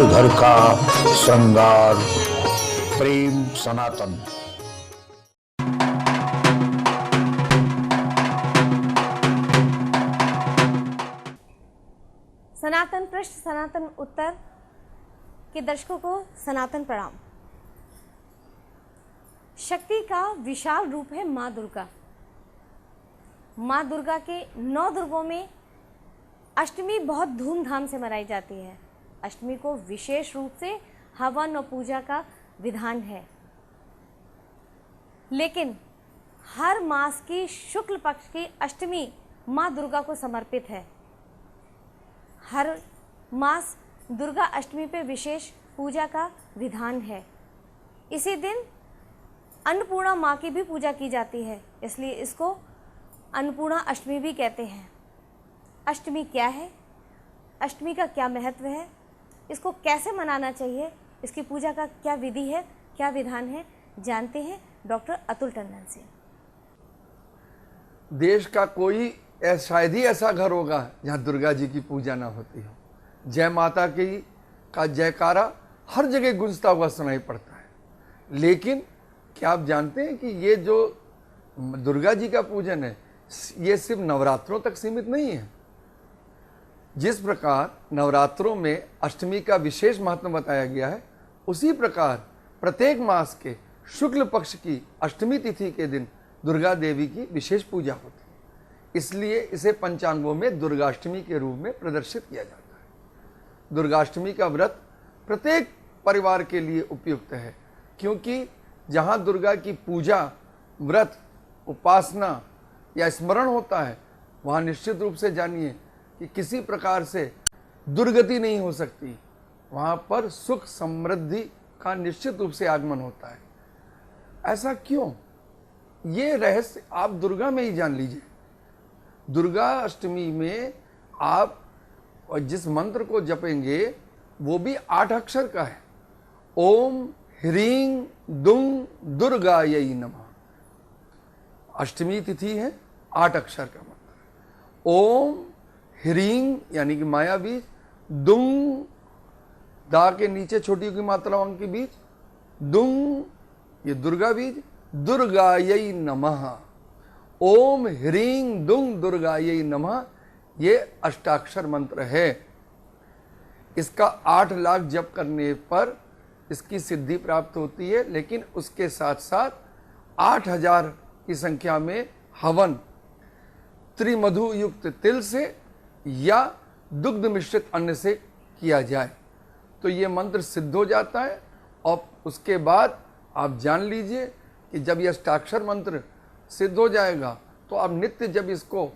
घर का श्रृंगार। प्रेम सनातन। सनातन पृष्ठ सनातन उत्तर के दर्शकों को सनातन प्रणाम। शक्ति का विशाल रूप है माँ दुर्गा। माँ दुर्गा के 9 दुर्गों में अष्टमी बहुत धूमधाम से मनाई जाती है। अष्टमी को विशेष रूप से हवन और पूजा का विधान है, लेकिन हर मास की शुक्ल पक्ष की अष्टमी माँ दुर्गा को समर्पित है। हर मास दुर्गा अष्टमी पे विशेष पूजा का विधान है। इसी दिन अन्नपूर्णा माँ की भी पूजा की जाती है, इसलिए इसको अन्नपूर्णा अष्टमी भी कहते हैं। अष्टमी क्या है, अष्टमी का क्या महत्व है, इसको कैसे मनाना चाहिए, इसकी पूजा का क्या विधि है, क्या विधान है, जानते हैं डॉक्टर अतुल टंडन से। देश का कोई शायद ही ऐसा घर होगा जहाँ दुर्गा जी की पूजा ना होती हो। जय माता की का जयकारा हर जगह गूंजता हुआ सुनाई पड़ता है। लेकिन क्या आप जानते हैं कि ये जो दुर्गा जी का पूजन है, ये सिर्फ नवरात्रों तक सीमित नहीं है। जिस प्रकार नवरात्रों में अष्टमी का विशेष महत्व बताया गया है, उसी प्रकार प्रत्येक मास के शुक्ल पक्ष की अष्टमी तिथि के दिन दुर्गा देवी की विशेष पूजा होती है। इसलिए इसे पंचांगों में दुर्गाष्टमी के रूप में प्रदर्शित किया जाता है। दुर्गाष्टमी का व्रत प्रत्येक परिवार के लिए उपयुक्त है, क्योंकि जहाँ दुर्गा की पूजा, व्रत, उपासना या स्मरण होता है, वहाँ निश्चित रूप से जानिए कि किसी प्रकार से दुर्गति नहीं हो सकती। वहाँ पर सुख समृद्धि का निश्चित रूप से आगमन होता है। ऐसा क्यों? ये रहस्य आप दुर्गा में ही जान लीजिए। दुर्गा अष्टमी में आप जिस मंत्र को जपेंगे वो भी 8 अक्षर का है। ओम ह्रीं दुं दुर्गायै नमः। अष्टमी तिथि है, 8 अक्षर का मंत्र। ओम ह्रीं यानी कि माया बीज, दुं दा के नीचे छोटी की मात्रा अंक के बीच, दुं ये दुर्गा बीज, दुर्गायै नमः। ओम ह्रीं दुं दुर्गायै नमः, ये अष्टाक्षर मंत्र है। इसका 8 लाख जप करने पर इसकी सिद्धि प्राप्त होती है, लेकिन उसके साथ साथ 8000 की संख्या में हवन त्रिमधु युक्त तिल से या दुग्ध मिश्रित अन्न से किया जाए तो ये मंत्र सिद्ध हो जाता है। और उसके बाद आप जान लीजिए कि जब यह अष्टाक्षर मंत्र सिद्ध हो जाएगा तो आप नित्य जब इसको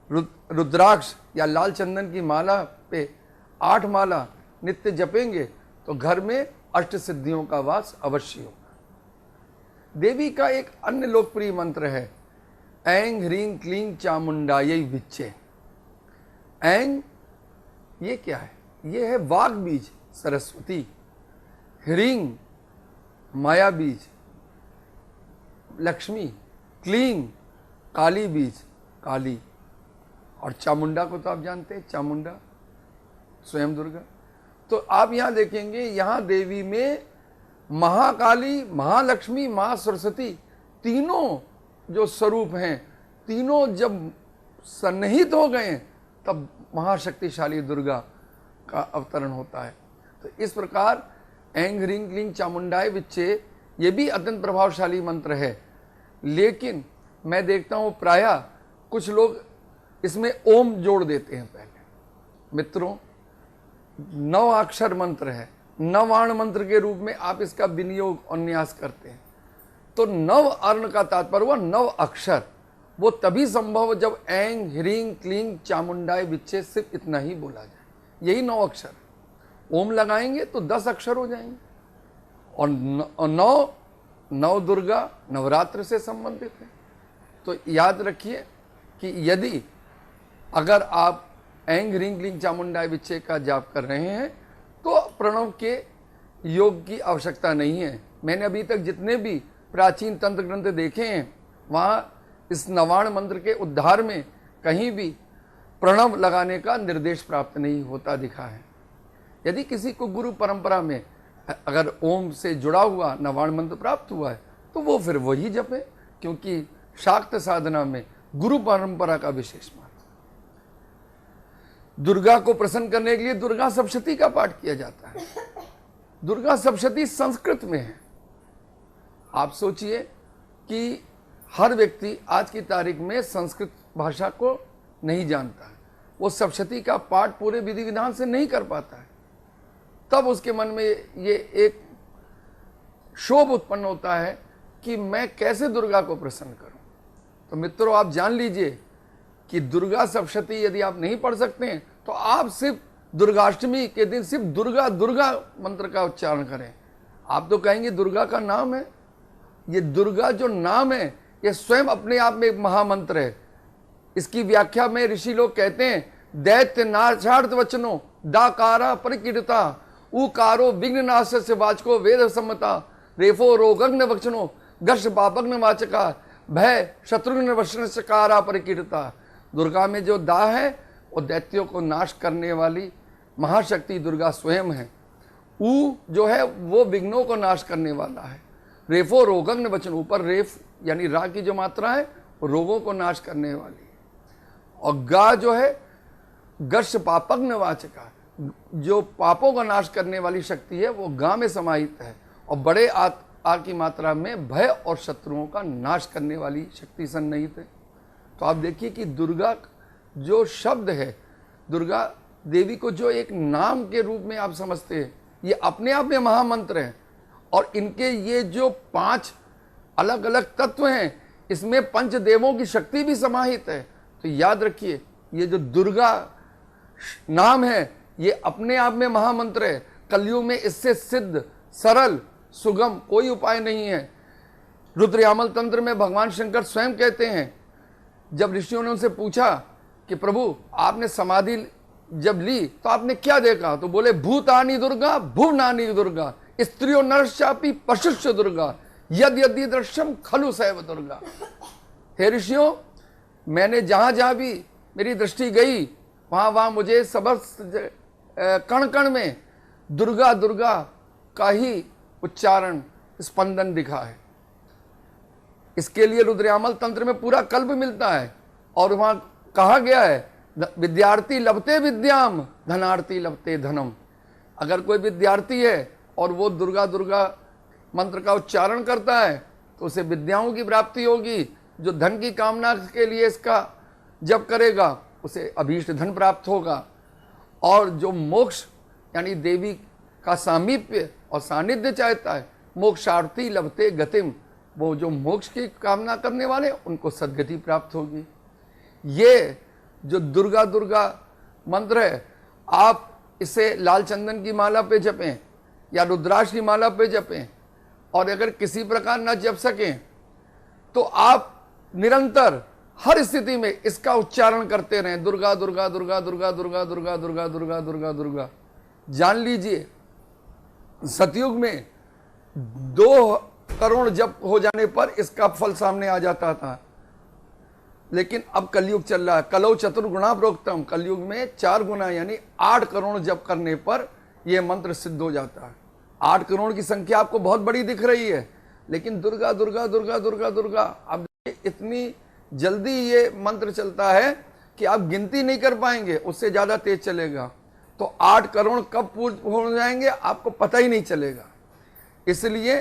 रुद्राक्ष या लाल चंदन की माला पे 8 माला नित्य जपेंगे तो घर में अष्ट सिद्धियों का वास अवश्य होगा। देवी का एक अन्य लोकप्रिय मंत्र है, ऐं ह्रीं क्लीं चामुंडायै विच्चे। ऐं ये क्या है? ये है वाग बीज सरस्वती, ह्रीं माया बीज लक्ष्मी, क्लीं काली बीज काली, और चामुंडा को तो आप जानते हैं, चामुंडा स्वयं दुर्गा। तो आप यहाँ देखेंगे, यहाँ देवी में महाकाली, महालक्ष्मी, माँ सरस्वती तीनों जो स्वरूप हैं, तीनों जब सन्निहित हो गए तब महाशक्तिशाली दुर्गा का अवतरण होता है। तो इस प्रकार ऐं ह्रीं क्लीं चामुंडाय विच्चे ये भी अत्यंत प्रभावशाली मंत्र है। लेकिन मैं देखता हूँ प्रायः कुछ लोग इसमें ओम जोड़ देते हैं। पहले मित्रों, 9 अक्षर मंत्र है, 9 मंत्र के रूप में आप इसका विनियोग और न्यास करते हैं। तो 9 अर्ण का तात्पर्य हुआ 9 अक्षर। वो तभी संभव जब ऐं ह्रीं क्लीं चामुंडाय विच्चे सिर्फ इतना ही बोला जाए। यही 9 अक्षर। ओम लगाएंगे तो 10 अक्षर हो जाएंगे। और 9 दुर्गा नवरात्र से संबंधित है। तो याद रखिए कि यदि अगर आप ऐं ह्रीं क्लीं चामुंडाय विच्चे का जाप कर रहे हैं तो प्रणव के योग की आवश्यकता नहीं है। मैंने अभी तक जितने भी प्राचीन तंत्र ग्रंथ देखे हैं, वहाँ इस 9 मंत्र के उद्धार में कहीं भी प्रणव लगाने का निर्देश प्राप्त नहीं होता दिखा है। यदि किसी को गुरु परंपरा में अगर ओम से जुड़ा हुआ नवाण मंत्र प्राप्त हुआ है तो वो फिर वही जपे, क्योंकि शाक्त साधना में गुरु परंपरा का विशेष महत्व। दुर्गा को प्रसन्न करने के लिए दुर्गा सप्तशती का पाठ किया जाता है। दुर्गा सप्तशती संस्कृत में है। आप सोचिए कि हर व्यक्ति आज की तारीख में संस्कृत भाषा को नहीं जानता है, वो सप्तशती का पाठ पूरे विधि विधान से नहीं कर पाता है, तब उसके मन में ये एक क्षोभ उत्पन्न होता है कि मैं कैसे दुर्गा को प्रसन्न करूं। तो मित्रों, आप जान लीजिए कि दुर्गा सप्तशती यदि आप नहीं पढ़ सकते हैं तो आप सिर्फ दुर्गाष्टमी के दिन सिर्फ दुर्गा दुर्गा मंत्र का उच्चारण करें। आप तो कहेंगे दुर्गा का नाम है, ये दुर्गा जो नाम है ये स्वयं अपने आप में एक महामंत्र है। इसकी व्याख्या में ऋषि लोग कहते हैं दैत्य नाशार्थ वचनो दाकारा परिकीर्ता उकारो विघ्न नाश से वाचको वेद सम्मता रेफो रोगग्न वचनो गश पापग्न वाचका भय शत्रुघ्न वचन चकारा परिकीर्ता। दुर्गा में जो दा है वो दैत्यों को नाश करने वाली महाशक्ति दुर्गा स्वयं है। ऊ जो है वो विघ्नों को नाश करने वाला है। रेफो रोगग्न वचन, ऊपर रेफ यानी रा की जो मात्रा है वो रोगों को नाश करने वाली है। और गा जो है गश पापग्न वाचका, जो पापों का नाश करने वाली शक्ति है वो गा में समाहित है। और बड़े आ की मात्रा में भय और शत्रुओं का नाश करने वाली शक्ति सन्निहित है। तो आप देखिए कि दुर्गा जो शब्द है, दुर्गा देवी को जो एक नाम के रूप में आप समझते हैं, ये अपने आप में महामंत्र है। और इनके ये जो 5 अलग अलग तत्व हैं, इसमें पंचदेवों की शक्ति भी समाहित है। तो याद रखिए ये जो दुर्गा नाम है ये अपने आप में महामंत्र है। कलयुग में इससे सिद्ध सरल सुगम कोई उपाय नहीं है। रुद्रयामल तंत्र में भगवान शंकर स्वयं कहते हैं, जब ऋषियों ने उनसे पूछा कि प्रभु आपने समाधि जब ली तो आपने क्या देखा, तो बोले भूतानी दुर्गा भुवनानी दुर्गा स्त्रियों नरशापी पशुष्य दुर्गा यद यदि दृश्यम खलु सैव दुर्गा। हे ऋषियों, मैंने जहां जहां भी मेरी दृष्टि गई वहां वहां मुझे समस्त कण कण में दुर्गा दुर्गा का ही उच्चारण स्पंदन दिखा है। इसके लिए रुद्रयामल तंत्र में पूरा कल्प मिलता है और वहां कहा गया है विद्यार्थी लभते विद्याम धनार्थी लभते धनम। अगर कोई विद्यार्थी है और वो दुर्गा दुर्गा मंत्र का उच्चारण करता है तो उसे विद्याओं की प्राप्ति होगी। जो धन की कामना के लिए इसका जप करेगा उसे अभीष्ट धन प्राप्त होगा। और जो मोक्ष यानी देवी का सामीप्य और सानिध्य चाहता है, मोक्षार्थी लभते गतिम, वो जो मोक्ष की कामना करने वाले उनको सद्गति प्राप्त होगी। ये जो दुर्गा दुर्गा मंत्र है, आप इसे लाल चंदन की माला पे जपें या रुद्राक्ष की माला पे जपें, और अगर किसी प्रकार न जप सकें तो आप निरंतर हर स्थिति में इसका उच्चारण करते रहें, दुर्गा दुर्गा दुर्गा दुर्गा दुर्गा दुर्गा दुर्गा दुर्गा दुर्गा दुर्गा। जान लीजिए सतयुग में 2 करोड़ जप हो जाने पर इसका फल सामने आ जाता था, लेकिन अब कलयुग चल रहा है। कलौ चतुर्गुणा प्रोक्तम, कलयुग में 4 गुना यानी 8 करोड़ जप करने पर यह मंत्र सिद्ध हो जाता है। 8 करोड़ की संख्या आपको बहुत बड़ी दिख रही है, लेकिन दुर्गा दुर्गा दुर्गा दुर्गा दुर्गा, अब इतनी जल्दी ये मंत्र चलता है कि आप गिनती नहीं कर पाएंगे, उससे ज्यादा तेज चलेगा। तो 8 करोड़ कब पूर्ण हो जाएंगे आपको पता ही नहीं चलेगा। इसलिए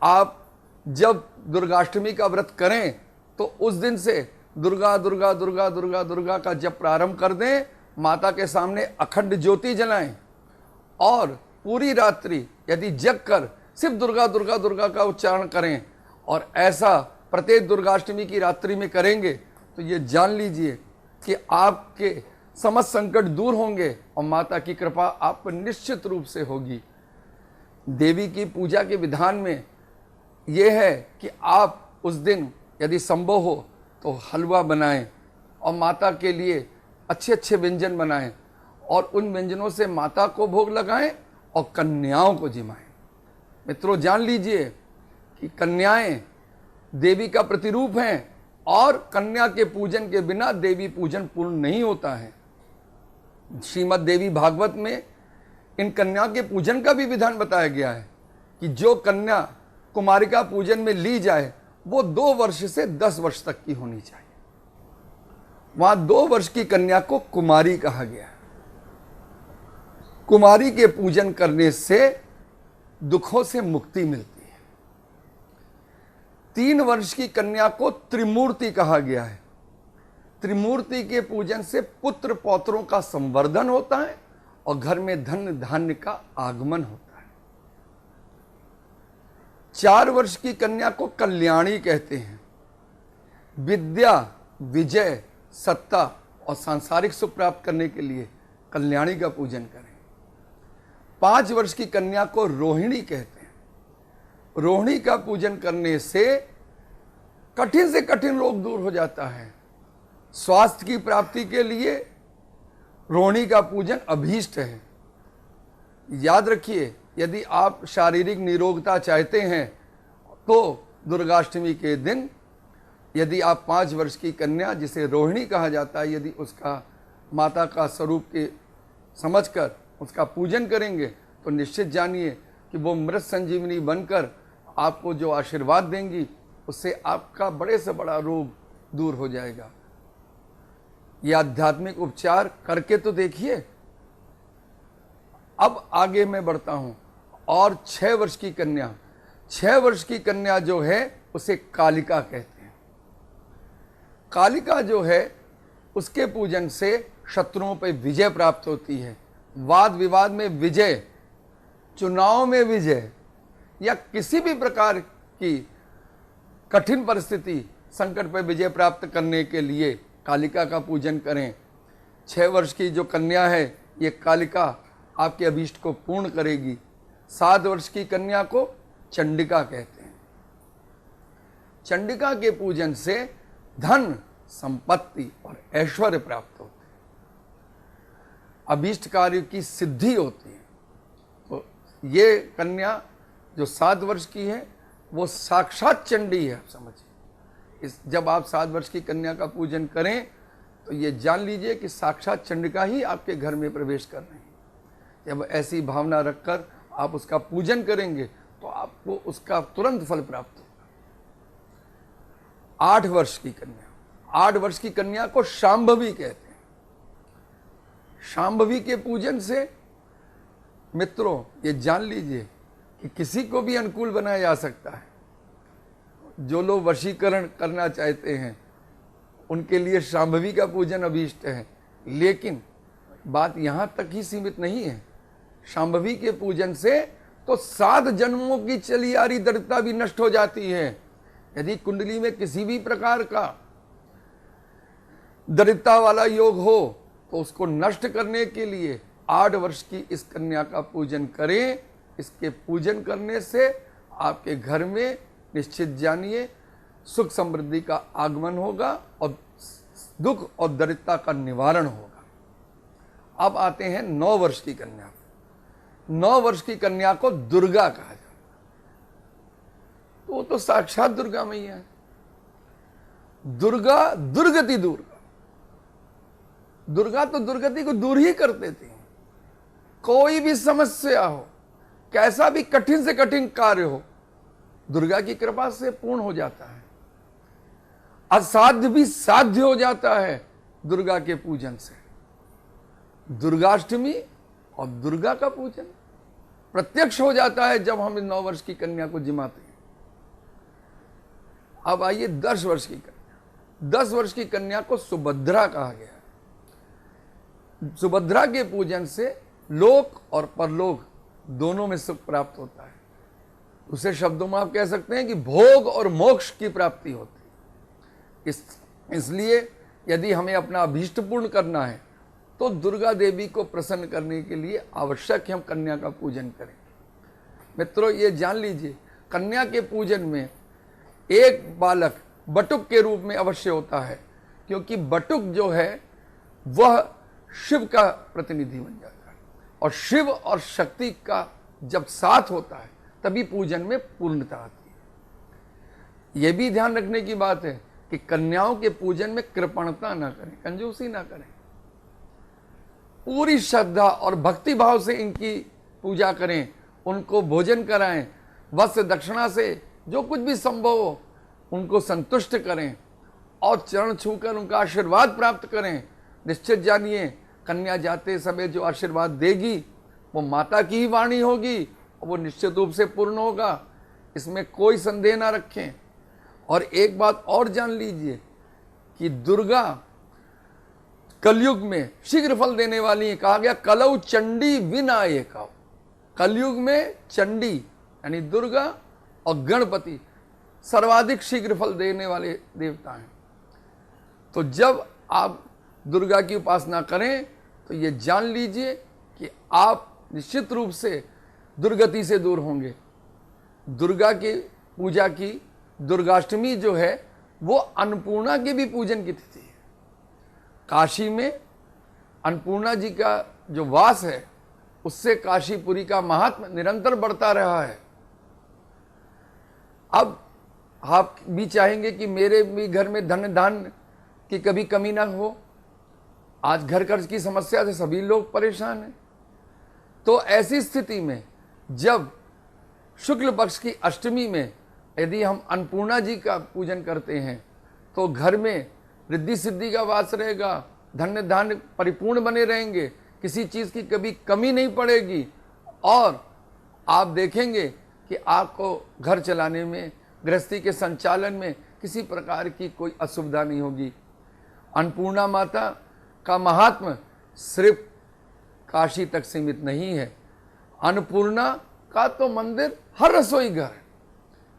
आप जब दुर्गाष्टमी का व्रत करें तो उस दिन से दुर्गा दुर्गा दुर्गा दुर्गा दुर्गा का जप प्रारंभ कर दें, माता के सामने अखंड ज्योति जलाएं और पूरी रात्रि यदि जग कर सिर्फ दुर्गा दुर्गा दुर्गा का उच्चारण करें, और ऐसा प्रत्येक दुर्गाष्टमी की रात्रि में करेंगे तो ये जान लीजिए कि आपके समस्त संकट दूर होंगे और माता की कृपा आप पर निश्चित रूप से होगी। देवी की पूजा के विधान में यह है कि आप उस दिन यदि संभव हो तो हलवा बनाएं और माता के लिए अच्छे अच्छे व्यंजन बनाएं और उन व्यंजनों से माता को भोग लगाएं और कन्याओं को जिमाएं। मित्रों, जान लीजिए कि कन्याएं देवी का प्रतिरूप हैं और कन्या के पूजन के बिना देवी पूजन पूर्ण नहीं होता है। श्रीमद् देवी भागवत में इन कन्या के पूजन का भी विधान बताया गया है कि जो कन्या कुमारिका पूजन में ली जाए वो 2 वर्ष से 10 वर्ष तक की होनी चाहिए। वहां 2 वर्ष की कन्या को कुमारी कहा गया है। कुमारी के पूजन करने से दुखों से मुक्ति मिलती है। 3 वर्ष की कन्या को त्रिमूर्ति कहा गया है। त्रिमूर्ति के पूजन से पुत्र पौत्रों का संवर्धन होता है और घर में धन धान्य का आगमन होता है। 4 वर्ष की कन्या को कल्याणी कहते हैं। विद्या, विजय, सत्ता और सांसारिक सुख प्राप्त करने के लिए कल्याणी का पूजन करें। 5 वर्ष की कन्या को रोहिणी कहते हैं। रोहिणी का पूजन करने से कठिन रोग दूर हो जाता है। स्वास्थ्य की प्राप्ति के लिए रोहिणी का पूजन अभीष्ट है। याद रखिए, यदि आप शारीरिक निरोगता चाहते हैं तो दुर्गाष्टमी के दिन यदि आप 5 वर्ष की कन्या, जिसे रोहिणी कहा जाता है, यदि उसका माता का स्वरूप के समझकर उसका पूजन करेंगे तो निश्चित जानिए कि वो मृत संजीवनी बनकर आपको जो आशीर्वाद देंगी उससे आपका बड़े से बड़ा रोग दूर हो जाएगा। ये आध्यात्मिक उपचार करके तो देखिए। अब आगे मैं बढ़ता हूं। और 6 वर्ष की कन्या, 6 वर्ष की कन्या जो है उसे कालिका कहते हैं। कालिका जो है उसके पूजन से शत्रुओं पर विजय प्राप्त होती है। वाद विवाद में विजय, चुनाव में विजय या किसी भी प्रकार की कठिन परिस्थिति, संकट पर विजय प्राप्त करने के लिए कालिका का पूजन करें। 6 वर्ष की जो कन्या है ये कालिका आपके अभीष्ट को पूर्ण करेगी। 7 वर्ष की कन्या को चंडिका कहते हैं। चंडिका के पूजन से धन, संपत्ति और ऐश्वर्य प्राप्त होते हैं। अभीष्ट कार्य की सिद्धि होती है। तो ये कन्या जो 7 वर्ष की है वो साक्षात चंडी है। आप समझिए, जब आप 7 वर्ष की कन्या का पूजन करें तो ये जान लीजिए कि साक्षात चंडिका ही आपके घर में प्रवेश कर रही है। जब ऐसी भावना रखकर आप उसका पूजन करेंगे तो आपको उसका तुरंत फल प्राप्त होगा। 8 वर्ष की कन्या, 8 वर्ष की कन्या को शांभवी कहते हैं। शांभवी के पूजन से मित्रों ये जान लीजिए कि किसी को भी अनुकूल बनाया जा सकता है। जो लोग वशीकरण करना चाहते हैं उनके लिए शांभवी का पूजन अभीष्ट है। लेकिन बात यहाँ तक ही सीमित नहीं है। शांभवी के पूजन से तो 7 जन्मों की चली आ रही दरिद्रता भी नष्ट हो जाती है। यदि कुंडली में किसी भी प्रकार का दरिद्रता वाला योग हो तो उसको नष्ट करने के लिए 8 वर्ष की इस कन्या का पूजन करें। इसके पूजन करने से आपके घर में निश्चित जानिए सुख समृद्धि का आगमन होगा और दुख और दरिद्रता का निवारण होगा। अब आते हैं 9 वर्ष की कन्या। 9 वर्ष की कन्या को दुर्गा कहा जाता है। तो वो तो साक्षात दुर्गा मैया है। दुर्गा, दुर्गति दुर्गा, दुर्गा तो दुर्गति को दूर ही कर देती है। कोई भी समस्या हो, कैसा भी कठिन से कठिन कार्य हो, दुर्गा की कृपा से पूर्ण हो जाता है। असाध्य भी साध्य हो जाता है दुर्गा के पूजन से। दुर्गाष्टमी और दुर्गा का पूजन प्रत्यक्ष हो जाता है जब हम 9 वर्ष की कन्या को जिमाते हैं। अब आइए 10 वर्ष की कन्या। 10 वर्ष की कन्या को सुभद्रा कहा गया है। सुभद्रा के पूजन से लोक और परलोक दोनों में सुख प्राप्त होता है। दूसरे शब्दों में आप कह सकते हैं कि भोग और मोक्ष की प्राप्ति होती है। इसलिए यदि हमें अपना अभीष्ट पूर्ण करना है तो दुर्गा देवी को प्रसन्न करने के लिए आवश्यक है हम कन्या का पूजन करें। मित्रों ये जान लीजिए, कन्या के पूजन में एक बालक बटुक के रूप में अवश्य होता है, क्योंकि बटुक जो है वह शिव का प्रतिनिधि बन जाता है और शिव और शक्ति का जब साथ होता है तभी पूजन में पूर्णता आती है। यह भी ध्यान रखने की बात है कि कन्याओं के पूजन में कृपणता ना करें, कंजूसी ना करें। पूरी श्रद्धा और भक्ति भाव से इनकी पूजा करें, उनको भोजन कराएं, वस्त्र दक्षिणा से जो कुछ भी संभव हो उनको संतुष्ट करें और चरण छूकर उनका आशीर्वाद प्राप्त करें। निश्चित जानिए कन्या जाते समय जो आशीर्वाद देगी वो माता की ही वाणी होगी और वो निश्चित रूप से पूर्ण होगा, इसमें कोई संदेह ना रखें। और एक बात और जान लीजिए कि दुर्गा कलयुग में शीघ्र फल देने वाली है। कहा गया कलौ चंडी विनायका, कलयुग में चंडी यानी दुर्गा और गणपति सर्वाधिक शीघ्र फल देने वाले देवता हैं। तो जब आप दुर्गा की उपासना करें तो ये जान लीजिए कि आप निश्चित रूप से दुर्गति से दूर होंगे। दुर्गा की पूजा की दुर्गाष्टमी जो है वो अन्नपूर्णा के भी पूजन की तिथि है। काशी में अन्नपूर्णा जी का जो वास है उससे काशीपुरी का महात्म निरंतर बढ़ता रहा है। अब आप भी चाहेंगे कि मेरे भी घर में धन धान्य की कभी कमी ना हो। आज घर कर्ज की समस्या से सभी लोग परेशान हैं। तो ऐसी स्थिति में जब शुक्ल पक्ष की अष्टमी में यदि हम अन्नपूर्णा जी का पूजन करते हैं तो घर में रिद्धि सिद्धि का वास रहेगा, धन्य धान्य परिपूर्ण बने रहेंगे, किसी चीज़ की कभी कमी नहीं पड़ेगी और आप देखेंगे कि आपको घर चलाने में, गृहस्थी के संचालन में किसी प्रकार की कोई असुविधा नहीं होगी। अन्नपूर्णा माता का महात्म सिर्फ काशी तक सीमित नहीं है। अन्नपूर्णा का तो मंदिर हर रसोई घर है।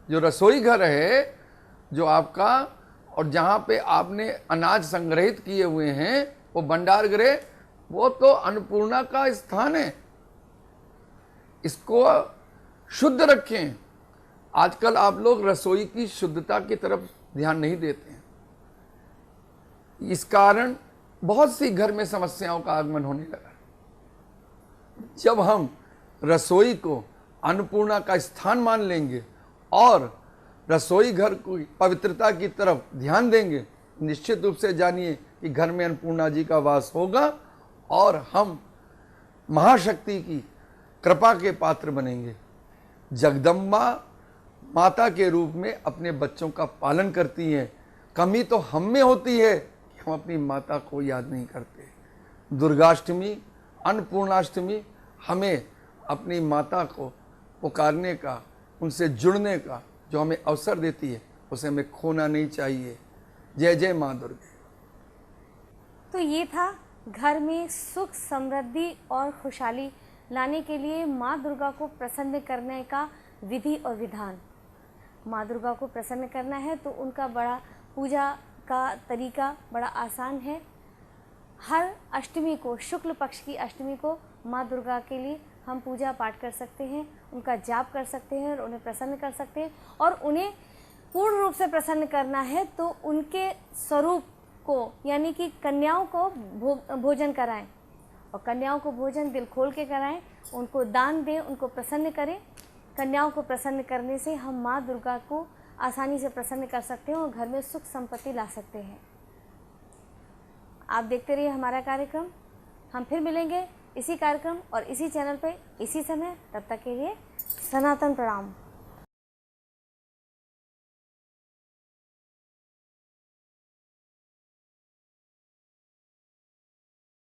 जो रसोई घर है जो आपका और जहाँ पे आपने अनाज संग्रहित किए हुए हैं वो भंडार गृह, वो तो अन्नपूर्णा का स्थान है। इसको शुद्ध रखें। आजकल आप लोग रसोई की शुद्धता की तरफ ध्यान नहीं देते हैं। इस कारण बहुत सी घर में समस्याओं का आगमन होने लगा। जब हम रसोई को अन्नपूर्णा का स्थान मान लेंगे और रसोई घर की पवित्रता की तरफ ध्यान देंगे, निश्चित रूप से जानिए कि घर में अन्नपूर्णा जी का वास होगा और हम महाशक्ति की कृपा के पात्र बनेंगे। जगदम्बा माता के रूप में अपने बच्चों का पालन करती हैं। कमी तो हम में होती है कि हम अपनी माता को याद नहीं करते। दुर्गाष्टमी, अन्नपूर्णाष्टमी हमें अपनी माता को पुकारने का, उनसे जुड़ने का जो हमें अवसर देती है, उसे हमें खोना नहीं चाहिए। जय जय माँ दुर्गा। तो ये था घर में सुख, समृद्धि और खुशहाली लाने के लिए माँ दुर्गा को प्रसन्न करने का विधि और विधान। माँ दुर्गा को प्रसन्न करना है तो उनका बड़ा पूजा का तरीका बड़ा आसान है। हर अष्टमी को, शुक्ल पक्ष की अष्टमी को माँ दुर्गा के लिए हम पूजा पाठ कर सकते हैं, उनका जाप कर सकते हैं और उन्हें प्रसन्न कर सकते हैं। और उन्हें पूर्ण रूप से प्रसन्न करना है तो उनके स्वरूप को यानी कि कन्याओं को भोजन कराएं और कन्याओं को भोजन दिल खोल के कराएं, उनको दान दें, उनको प्रसन्न करें। कन्याओं को प्रसन्न करने से हम माँ दुर्गा को आसानी से प्रसन्न कर सकते हैं और घर में सुख संपत्ति ला सकते हैं। आप देखते रहिए हमारा कार्यक्रम। हम फिर मिलेंगे इसी कार्यक्रम और इसी चैनल पे इसी समय। तब तक के लिए सनातन प्रणाम।